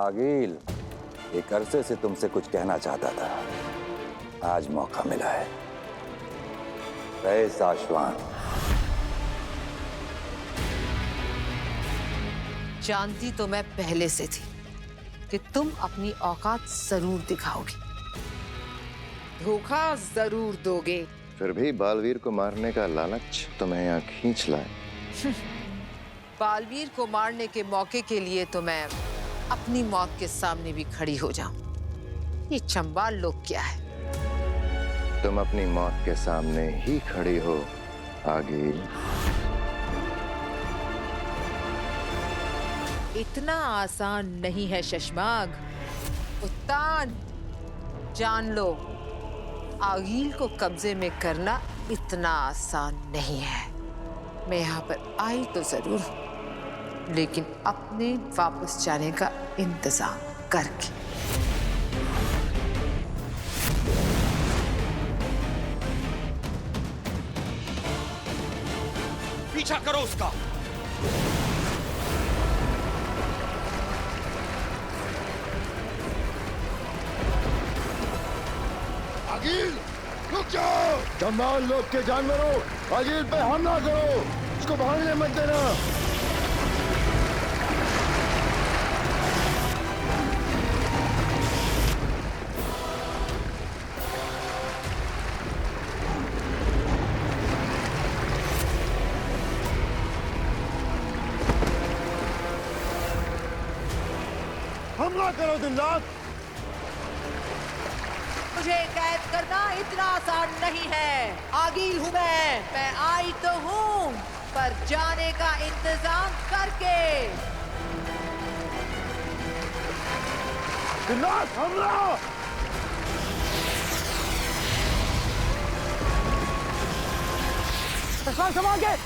आगिल, एक अरसे से तुमसे कुछ कहना चाहता था, आज मौका मिला है। रईस आशवान, जानती तो मैं पहले से थी कि तुम अपनी औकात जरूर दिखाओगे, धोखा जरूर दोगे। फिर भी बालवीर को मारने का लालच तुम्हें यहाँ खींच लाए। बालवीर को मारने के मौके के लिए तो मैं अपनी मौत के सामने भी खड़ी हो जाऊं। ये चंबाल लोग क्या है? तुम अपनी मौत के सामने ही खड़ी हो आगिल। इतना आसान नहीं है शशमाग। उत्तान, जान लो, आगिल को कब्जे में करना इतना आसान नहीं है। मैं यहाँ पर आई तो जरूर, लेकिन अपने वापस जाने का इंतजाम करके। पीछा करो उसका। आगिल, रुक जाओ। चंबाल लोग के जानवरों, आगिल पे हमला करो, उसको भागने मत देना। हमला करो दिन रात। मुझे कैद करना इतना आसान नहीं है। आगिल हूँ मैं आई तो हूँ, पर जाने का इंतजाम करके। दिन रात हमला। संभाल के।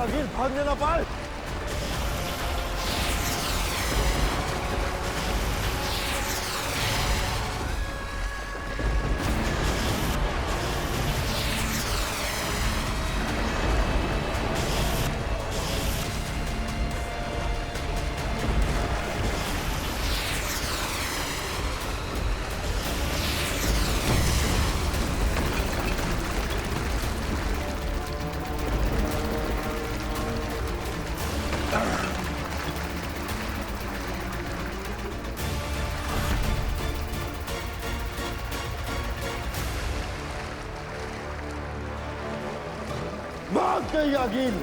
आगिल भागने ना पाए। भाग गई आगिल।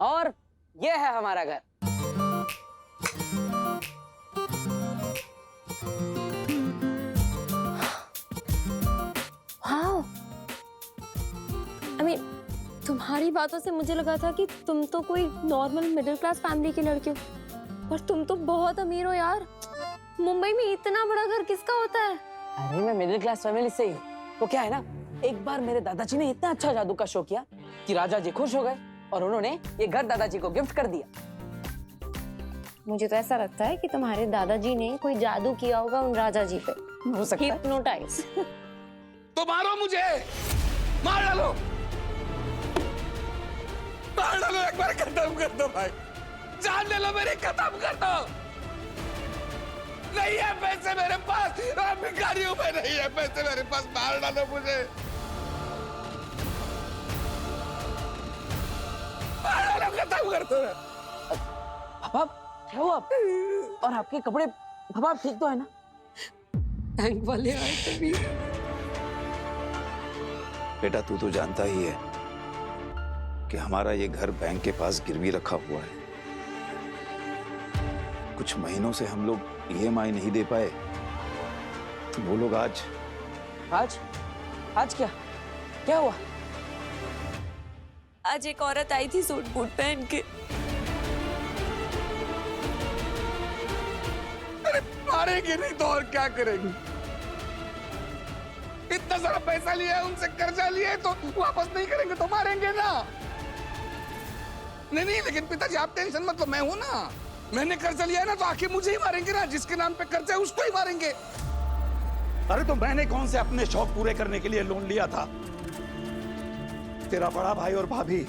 और ये है हमारा घर। वाओ, तुम्हारी बातों से मुझे लगा था कि तुम तो कोई नॉर्मल मिडिल क्लास फैमिली की लड़की हो, पर तुम तो बहुत अमीर हो यार। मुंबई में इतना बड़ा घर किसका होता है? अरे मैं मिडिल क्लास फैमिली से ही हूँ। वो क्या है ना, एक बार मेरे दादाजी ने इतना अच्छा जादू का शो किया कि राजा जी खुश हो गए और उन्होंने ये घर दादाजी को गिफ्ट कर दिया। मुझे तो ऐसा लगता है कि तुम्हारे दादाजी ने कोई जादू किया होगा उन राजा जी पे। हो सकता है। हिप्नोटाइज। तो मारो मुझे, मार डालो, मार डालो, एक बार खत्म कर दो भाई, जान ले लो मेरी, खत्म कर दो। नहीं है पैसे मेरे पास, मैं भिखारी हूं, मैं नहीं है पैसे मेरे पास, मार डालो मुझे, मार डालो, खत्म कर दो। पापा क्या हुआ? और आपके कपड़े, पापा ठीक तो है ना? बैंक वाले आए तभी। बेटा तू तो जानता ही है कि हमारा ये घर बैंक के पास गिरवी रखा हुआ है। कुछ महीनों से हम लोग EMI नहीं दे पाए, तो वो लोग आज क्या हुआ? आज एक औरत आई थी सूट बूट पहन के। अरे मारेंगे नहीं तो और क्या करेंगे? इतना सारा पैसा लिया है उनसे, कर्जा लिया है, तो वापस नहीं करेंगे तो मारेंगे ना। नहीं, लेकिन पिताजी आप टेंशन मत लो, मैं हूं ना। मैंने कर्जा लिया है ना, तो आखिर मुझे ही मारेंगे ना। जिसके नाम पे कर्जा है उसको ही मारेंगे। अरे तो मैंने कौन से अपने शौक पूरे करने के लिए लोन लिया था? तेरा बड़ा भाई और भाभी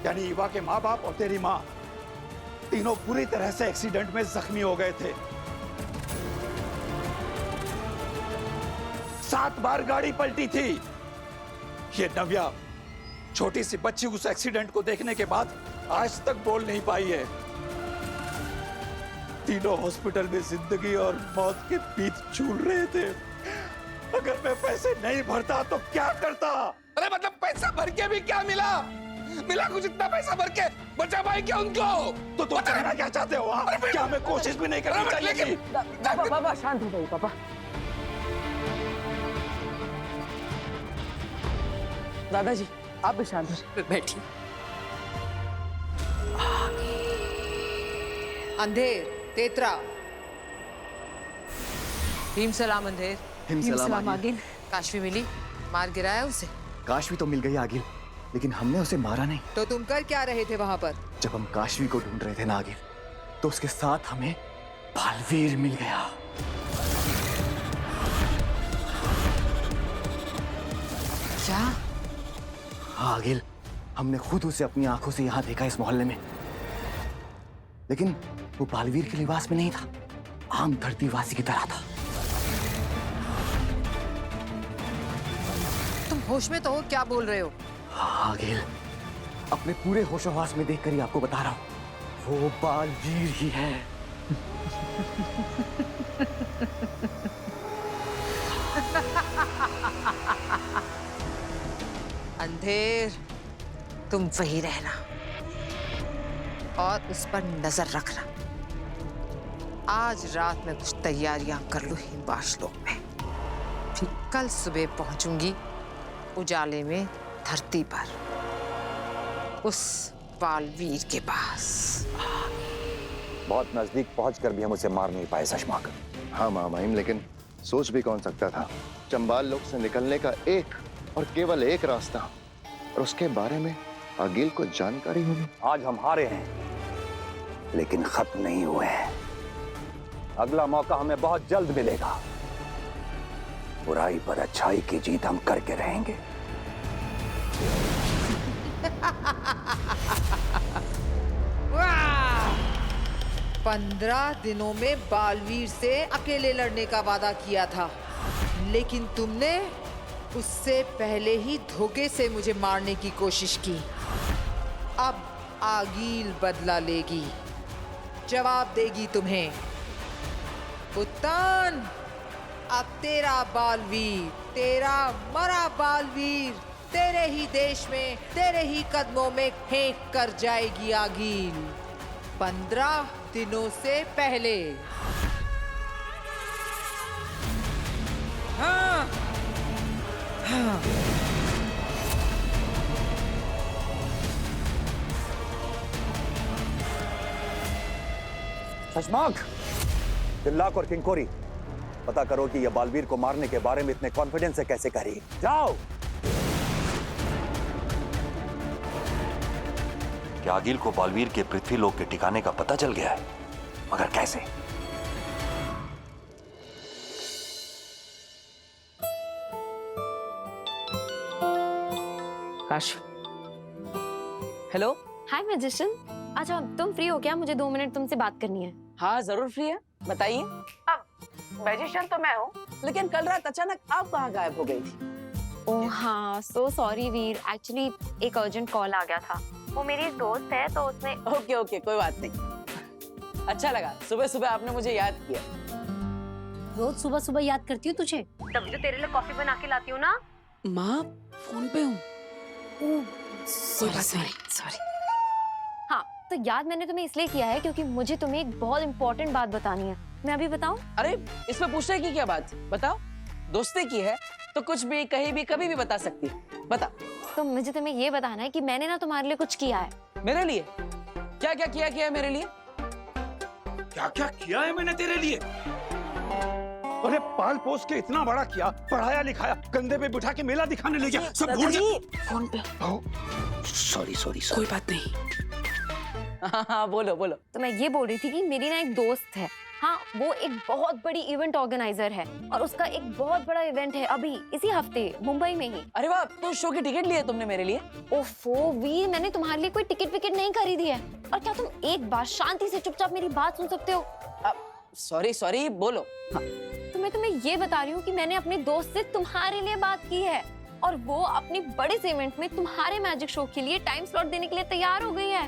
यानी ईवा के माँ बाप और तेरी माँ तीनों पूरी तरह से एक्सीडेंट में जख्मी हो गए थे। 7 बार गाड़ी पलटी थी। ये नव्या छोटी सी बच्ची उस एक्सीडेंट को देखने के बाद आज तक बोल नहीं पाई है। तीनों हॉस्पिटल में जिंदगी और मौत के बीच झूल रहे थे। अगर मैं पैसे नहीं भरता तो क्या करता? अरे मतलब पैसा भर के भी क्या मिला? मिला कुछ? इतना पैसा भर के बचा पाए क्या उनको? तो तुम कहना क्या चाहते हो? क्या हमें कोशिश भी नहीं करनी चाहिए थी? पापा शांत हो जाइए पापा। दादाजी आप भी शांत हो बैठिए। अंधेर, तेतरा, भीम सलाम अंधेर। हिमसलाम आगिल। काशवी मिली? मार गिराया उसे? काशवी तो मिल गई आगिल, लेकिन हमने उसे मारा नहीं। तो तुम कर क्या रहे थे वहां पर? जब हम काशवी को ढूंढ रहे थे ना आगिल, तो उसके साथ हमें बालवीर मिल गया। क्या? हाँ आगिल, हमने खुद उसे अपनी आंखों से यहाँ देखा इस मोहल्ले में, लेकिन वो बालवीर के लिबास में नहीं था, आम धरतीवासी की तरह था। तुम होश में तो हो? क्या बोल रहे हो? हाँ आगिल, अपने पूरे होशोहवास में देखकर ही आपको बता रहा हूँ, वो बालवीर ही है। अंधेर, तुम वही रहना और उस पर नजर रखना। आज रात में कुछ तैयारियां कर लूं हिमवाश लोक में, फिर कल सुबह पहुंचूंगी उजाले में धरती पर उस बालवीर के पास। बहुत नजदीक पहुंचकर भी हम उसे मार नहीं पाए शशमाक। हाँ मामाइम, लेकिन सोच भी कौन सकता था चंबाल लोक से निकलने का एक और केवल एक रास्ता, और उसके बारे में आगिल को जानकारी होगी। आज हम हारे हैं, लेकिन खत्म नहीं हुए हैं। अगला मौका हमें बहुत जल्द मिलेगा। बुराई पर अच्छाई की जीत हम करके रहेंगे। वाह! 15 दिनों में बालवीर से अकेले लड़ने का वादा किया था, लेकिन तुमने उससे पहले ही धोखे से मुझे मारने की कोशिश की। अब आगील बदला लेगी, जवाब देगी तुम्हें। उत्तान, अब तेरा बालवीर, तेरा मरा बालवीर तेरे ही देश में, तेरे ही कदमों में फेंक कर जाएगी आगील, 15 दिनों से पहले। हाँ, हाँ। शशमाक, तिल्लाक और किंकोरी, पता करो कि यह बालवीर को मारने के बारे में इतने कॉन्फिडेंस से कैसे कह रही है। जाओ। क्या आगिल को बालवीर के पृथ्वीलोक के ठिकाने का पता चल गया है? मगर कैसे? काश। हेलो। हाय मैजिशियन, अच्छा तुम फ्री हो क्या? मुझे 2 मिनट तुमसे बात करनी है। हाँ जरूर फ्री है, बताइए। अब मैजिशियन तो मैं हूँ, लेकिन कल रात अचानक आप कहाँ गायब हो गई थी? ओह हाँ, सो सॉरी वीर, एक्चुअली एक अर्जेंट कॉल आ गया था। वो मेरी एक दोस्त है तो उसने। ओके ओके, कोई बात नहीं। अच्छा लगा सुबह सुबह आपने मुझे याद किया। रोज सुबह सुबह याद करती हूँ तुझे, तभी तो तेरे लिए कॉफी बना के लाती हूँ ना। माँ फोन पे हूँ। सॉरी। हाँ, तो याद मैंने तुम्हें इसलिए किया है क्योंकि मुझे तुम्हें एक बहुत इंपॉर्टेंट बात बतानी है। मैं अभी बताऊँ? अरे इसमें पूछने की क्या बात, बताओ। दोस्ती की है तो कुछ भी कहीं भी कभी भी बता सकती है, बता। तो मुझे तुम्हें ये बताना है कि मैंने ना तुम्हारे लिए कुछ किया है। मेरे लिए? क्या क्या किया है मेरे लिए? क्या क्या किया है मैंने तेरे लिए? अरे पाल पोस के इतना बड़ा किया, पढ़ाया लिखाया, कंधे पे बिठा के मेला दिखाने ले गया, सब भूल जा। फोन पे। सॉरी। कोई बात नहीं। हाँ बोलो बोलो। तो मैं ये बोल रही थी कि मेरी ना एक दोस्त है, हाँ, वो एक बहुत बड़ी इवेंट ऑर्गेनाइजर है और उसका एक बहुत बड़ा इवेंट है अभी इसी हफ्ते मुंबई में ही। अरे वाह, तो शो की टिकट ली है तुमने मेरे लिए? ओफो वीर, मैंने तुम्हारे लिए कोई टिकट विकेट नहीं खरीदी है। और क्या तुम एक बार शांति से चुपचाप मेरी बात सुन सकते हो? सॉरी, बोलो। हाँ, तो मैं तुम्हें ये बता रही हूँ कि मैंने अपने दोस्त से तुम्हारे लिए बात की है और वो अपनी बड़े से इवेंट में तुम्हारे मैजिक शो के लिए टाइम स्लॉट देने के लिए तैयार हो गई है।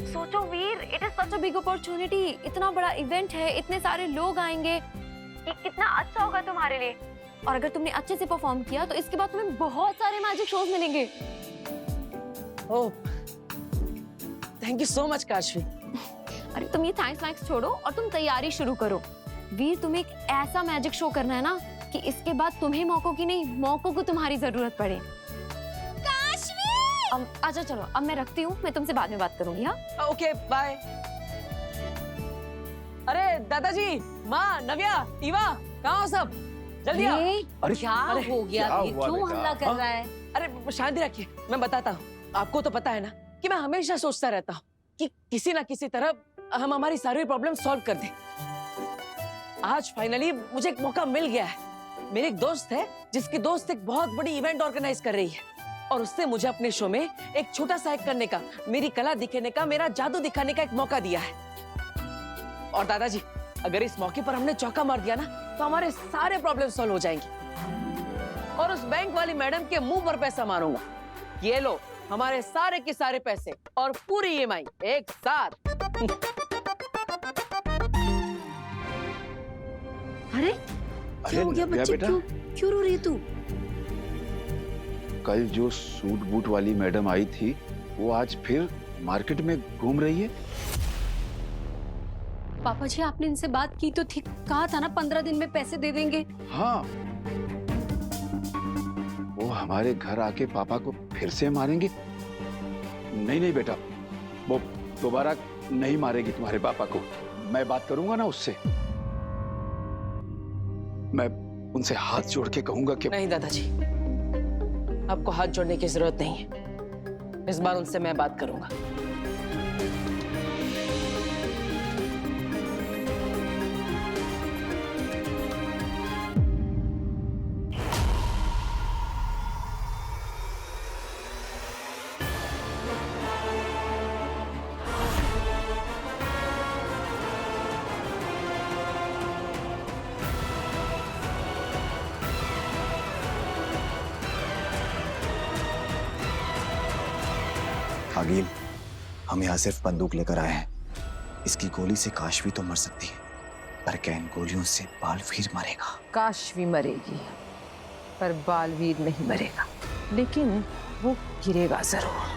सोचो Veer, it is such a big opportunity. इतना बड़ा इवेंट है, इतने सारे लोग आएंगे, ये कितना अच्छा होगा तुम्हारे लिए। और अगर तुमने अच्छे से परफॉर्म किया तो इसके बाद तुम्हें बहुत सारे मैजिक शोज मिलेंगे। Oh, thank you so much Kashvi. अरे तुम ये थैंक्स छोड़ो और तुम तैयारी शुरू करो। वीर, तुम्हें एक ऐसा मैजिक शो करना है ना कि इसके बाद तुम्हें मौकों की नहीं, मौकों को तुम्हारी जरूरत पड़े। अच्छा चलो, अब मैं रखती हूँ, मैं तुमसे बाद में बात करूंगी। हाँ ओके, बाय। अरे दादाजी, माँ, नव्या, ईवा, कहाँ हो सब? जल्दी आओ। अरे क्या हो गया? क्यों हल्ला कर रहा है? अरे शांति रखिए, मैं बताता हूँ। आपको तो पता है ना कि मैं हमेशा सोचता रहता हूँ कि किसी ना किसी तरह हम हमारी सारी प्रॉब्लम सॉल्व कर दें। आज फाइनली मुझे एक मौका मिल गया है। मेरे एक दोस्त है जिसकी दोस्त एक बहुत बड़ी इवेंट ऑर्गेनाइज कर रही है और उसने मुझे अपने शो में एक छोटा सा एक्ट करने का, मेरी कला दिखाने का, मेरा जादू दिखाने का एक मौका दिया है। और दादाजी, अगर इस मौके पर हमने चौका मार दिया ना तो हमारे सारे प्रॉब्लम सॉल्व हो जाएंगे। और उस बैंक वाली मैडम के मुंह पर पैसा मारूंगा। ये लो हमारे सारे के सारे पैसे और पूरी EMI एक साथ। अरे क्या हो गया बच्चे? क्यों रो रही तू? कल जो सूट बूट वाली मैडम आई थी वो आज फिर मार्केट में घूम रही है। पापा जी, आपने इनसे बात की तो ठीक, कहा था ना 15 दिन में पैसे दे देंगे। हाँ, वो हमारे घर आके पापा को फिर से मारेंगे। नहीं बेटा, वो दोबारा नहीं मारेगी तुम्हारे पापा को। मैं बात करूंगा ना उससे, मैं उनसे हाथ जोड़ के कहूंगा कि नहीं दादाजी, आपको हाथ जोड़ने की जरूरत नहीं है। इस बार उनसे मैं बात करूंगा। आगिल, हम यहाँ सिर्फ बंदूक लेकर आए हैं। इसकी गोली से काशवी तो मर सकती है, पर क्या इन गोलियों से बालवीर मरेगा? काशवी मरेगी पर बालवीर नहीं मरेगा, लेकिन वो गिरेगा जरूर।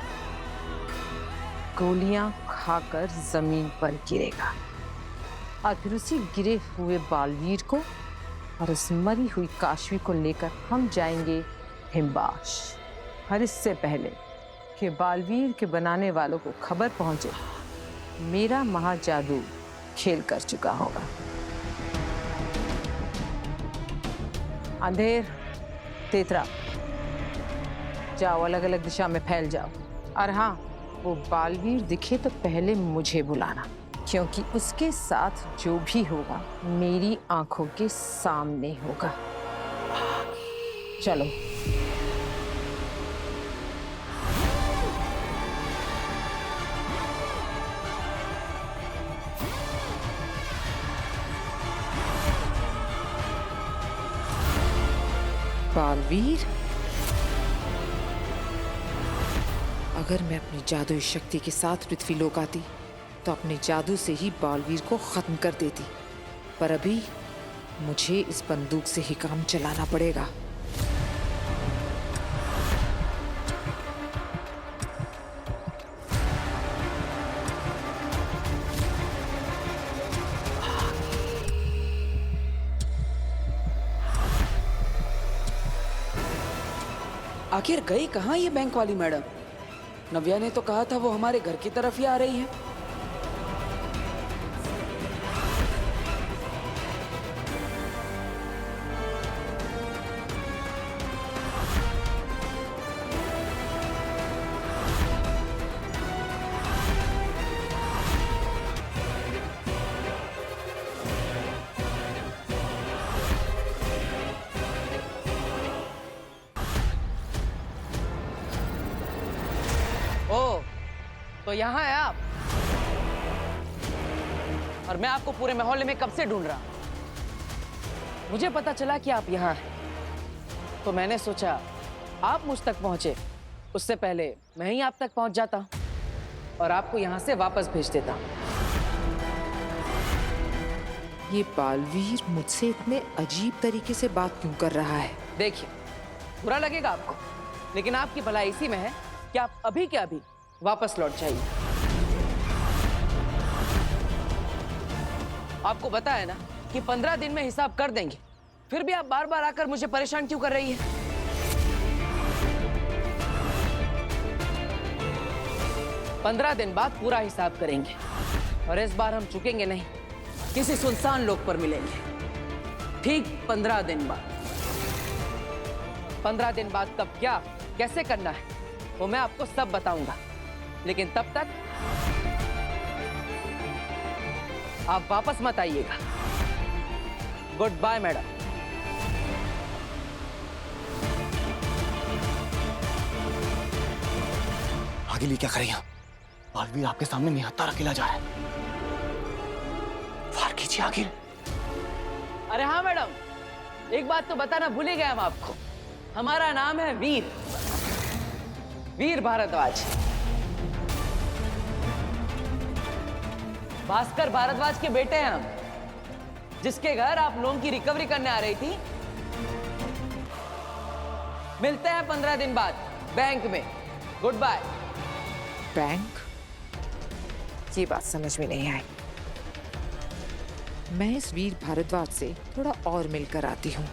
गोलियां खाकर जमीन पर गिरेगा और फिर उसी गिरे हुए बालवीर को और उस मरी हुई काशवी को लेकर हम जाएंगे हिमबाश। और इससे पहले कि बालवीर के बनाने वालों को खबर पहुंचे, मेरा महाजादू खेल कर चुका होगा। अंधेर, तेतरा, जाओ अलग अलग दिशा में फैल जाओ। और हाँ, वो बालवीर दिखे तो पहले मुझे बुलाना, क्योंकि उसके साथ जो भी होगा मेरी आंखों के सामने होगा। चलो। बालवीर, अगर मैं अपनी जादुई शक्ति के साथ पृथ्वी लोक आती तो अपने जादू से ही बालवीर को खत्म कर देती, पर अभी मुझे इस बंदूक से ही काम चलाना पड़ेगा। आखिर गई कहाँ ये बैंक वाली मैडम? नव्या ने तो कहा था वो हमारे घर की तरफ ही आ रही है। यहाँ है आप। और मैं आपको पूरे मोहल्ले में कब से ढूंढ रहा हूं। मुझे पता चला कि आप यहाँ हैं, तो मैंने सोचा आप मुझ तक पहुंचे उससे पहले मैं ही आप तक पहुंच जाता और आपको यहाँ से वापस भेज देता। ये बालवीर मुझसे इतने अजीब तरीके से बात क्यों कर रहा है? देखिए, बुरा लगेगा आपको, लेकिन आपकी भलाई इसी में है कि आप अभी के अभी वापस लौट जाइए। आपको पता है ना कि 15 दिन में हिसाब कर देंगे, फिर भी आप बार बार आकर मुझे परेशान क्यों कर रही है? पंद्रह दिन बाद पूरा हिसाब करेंगे और इस बार हम चुकेंगे नहीं, किसी सुनसान लोक पर मिलेंगे। ठीक 15 दिन बाद। 15 दिन बाद कब क्या कैसे करना है वो मैं आपको सब बताऊंगा, लेकिन तब तक आप वापस मत आइएगा। Good bye madam. आगे लिए क्या करें यहाँ? बालवीर आपके सामने निहत्था अकेला जा रहा है। फार कीजिए आगिल। अरे हाँ मैडम, एक बात तो बताना भूल ही गया हम आपको। हमारा नाम है वीर, वीर भारद्वाज। भास्कर भारद्वाज के बेटे हैं हम, जिसके घर आप लोन की रिकवरी करने आ रही थी। मिलते हैं 15 दिन बाद बैंक में। Good bye. बैंक? ये बात समझ में नहीं आई। मैं इस वीर भारद्वाज से थोड़ा और मिलकर आती हूँ।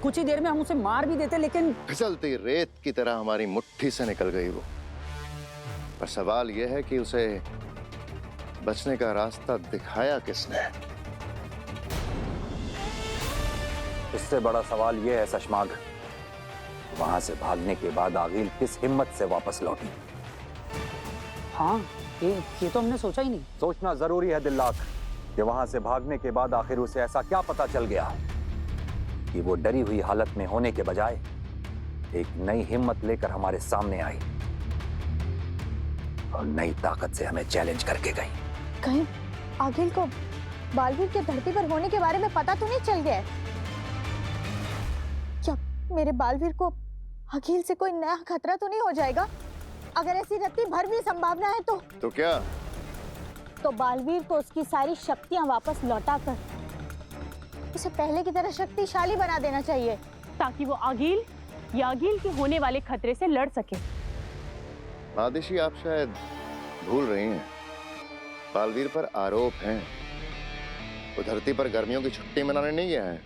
कुछ ही देर में हम उसे मार भी देते, लेकिन फिसलती रेत की तरह हमारी मुट्ठी से निकल गई वो। पर सवाल यह है कि उसे बचने का रास्ता दिखाया किसने? इससे बड़ा सवाल यह है शशमाग, वहां से भागने के बाद आगिल किस हिम्मत से वापस लौटी? हाँ, ये तो हमने सोचा ही नहीं। सोचना जरूरी है दिल्लाक कि वहां से भागने के बाद आखिर उसे ऐसा क्या पता चल गया कि वो डरी हुई हालत में होने के बजाय एक नई हिम्मत लेकर हमारे सामने आई और नई ताकत से हमें चैलेंज करके गई। कहीं आगिल को बालवीर के धरती पर होने के बारे में पता तो नहीं चल गया है? क्या मेरे बालवीर को आगिल से कोई नया खतरा तो नहीं हो जाएगा? अगर ऐसी रत्ती भर भी संभावना है तो क्या? तो बालवीर को उसकी सारी शक्तियां वापस लौटाकर उसे पहले की तरह शक्तिशाली बना देना चाहिए, ताकि वो आगिल या आगिल के होने वाले खतरे से लड़ सके। आदिशी, आप शायद भूल रही हैं, बालवीर पर आरोप हैं। वो धरती पर गर्मियों की छुट्टी मनाने नहीं गया है,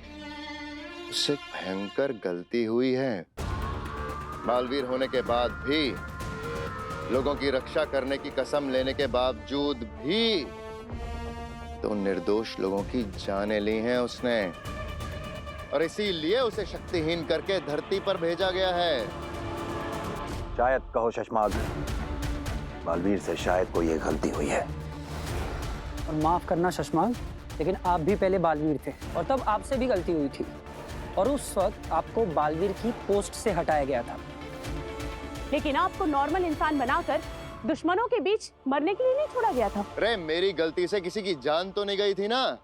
उससे भयंकर गलती हुई है। बालवीर होने के बाद भी, लोगों की रक्षा करने की कसम लेने के बावजूद भी तो निर्दोष लोगों की जानें ली हैं उसने, और इसीलिए उसे शक्तिहीन करके धरती पर भेजा गया है। शायद कहो शशमाग, बालवीर से शायद कोई ये गलती हुई है। और माफ करना शशमाग, लेकिन आप भी पहले बालवीर थे और तब आपसे भी गलती हुई थी, और उस वक्त आपको बालवीर की पोस्ट से हटाया गया था। लेकिन आपको नॉर्मल इंसान बनाकर दुश्मनों के बीच मरने के लिए नहीं छोड़ा गया था। अरे मेरी गलती से किसी की जान तो नहीं गई थी ना,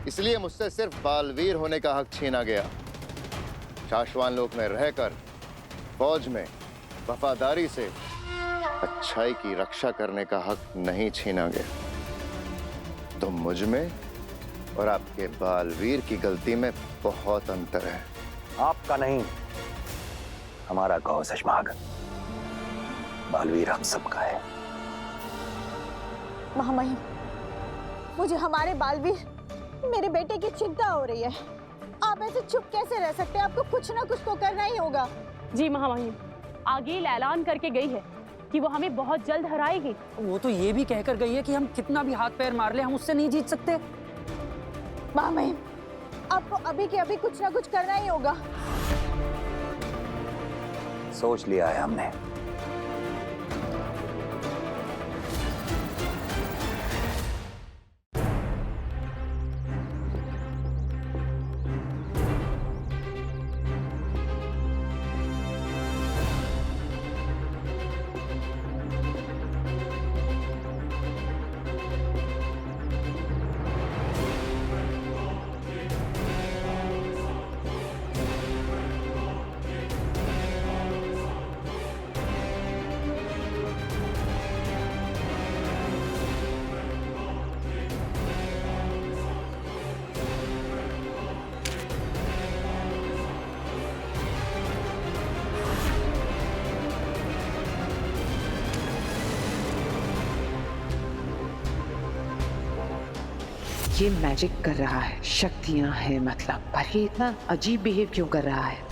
इसलिए मुझसे सिर्फ बालवीर होने का हक छीना गया। शाश्वान लोक में रहकर फौज में वफादारी से अच्छाई की रक्षा करने का हक नहीं छीना गया। तो मुझ में और आपके बालवीर की गलती में बहुत अंतर है। आपका नहीं, हमारा कहो शशमाग। बालवीर हम सबका है। महामहिम, मुझे हमारे बालवीर, मेरे बेटे की चिंता हो रही है। आप ऐसे चुप कैसे रह सकते हैं? आपको कुछ ना कुछ तो करना ही होगा। जी महामहिम, आगिल ऐलान करके गई है कि वो हमें बहुत जल्द हराएगी। वो तो ये भी कहकर गई है कि हम कितना भी हाथ पैर मार ले, हम उससे नहीं जीत सकते। महामहिम, आपको अभी के अभी कुछ ना कुछ करना ही होगा। सोच लिया है हमने। ये मैजिक कर रहा है, शक्तियां हैं मतलब, पर ये इतना अजीब बिहेव क्यों कर रहा है?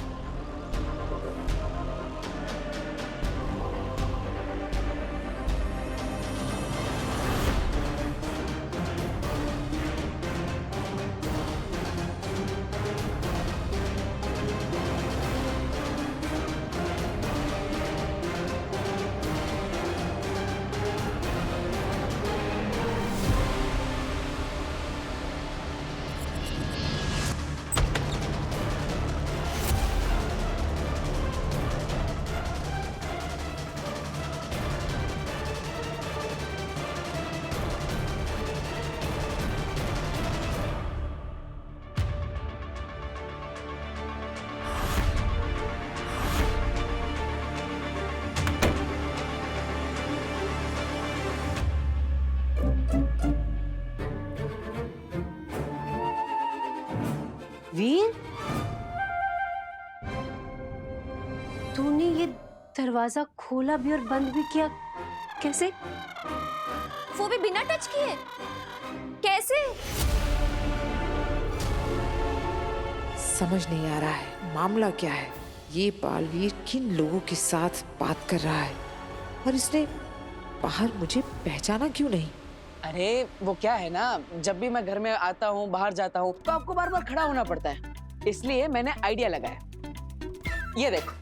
वीर, तूने ये दरवाजा खोला भी और बंद भी किया, कैसे? वो भी बिना टच किए, कैसे? समझ नहीं आ रहा है मामला क्या है। ये बालवीर किन लोगों के साथ बात कर रहा है और इसने बाहर मुझे पहचाना क्यों नहीं? अरे वो क्या है ना, जब भी मैं घर में आता हूँ, बाहर जाता हूँ, तो आपको बार बार खड़ा होना पड़ता है। इसलिए मैंने आइडिया लगाया। ये देखो,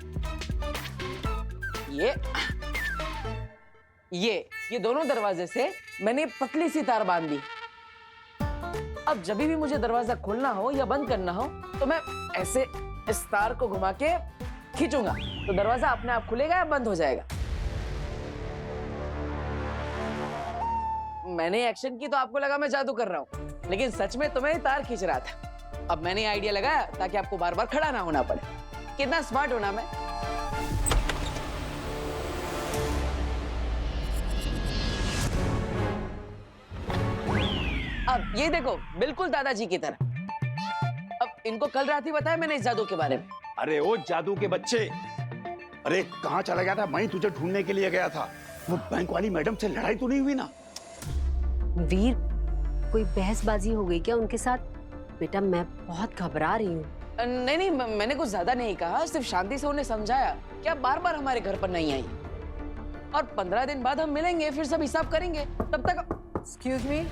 ये दोनों दरवाजे से मैंने पतली सी तार बांध दी। अब जब भी मुझे दरवाजा खोलना हो या बंद करना हो तो मैं ऐसे इस तार को घुमा के खींचूंगा तो दरवाजा अपने आप खुलेगा या बंद हो जाएगा। मैंने एक्शन की तो आपको लगा मैं जादू कर रहा हूँ, लेकिन सच में तो मैं तार खींच रहा था। अब मैंने आइडिया लगाया ताकि आपको बार बार खड़ा ना होना पड़े। कितना स्मार्ट हूं ना मैं। अब ये देखो, बिल्कुल दादाजी की तरह। अब इनको कल रात ही बताया मैंने इस जादू के बारे में। अरे ओ जादू के बच्चे, अरे कहाँ चला गया था? मैं तुझे ढूंढने के लिए गया था। वो बैंक वाली मैडम से लड़ाई तो नहीं हुई ना? वीर, कोई बहसबाजी हो गई क्या उनके साथ? बेटा मैं बहुत घबरा रही हूँ। नहीं, मैंने कुछ ज्यादा नहीं कहा, सिर्फ शांति से उन्हें समझाया कि आप बार बार हमारे घर पर नहीं आई और 15 दिन बाद हम मिलेंगे, फिर सब हिसाब करेंगे। तब तक एक्सक्यूज मी,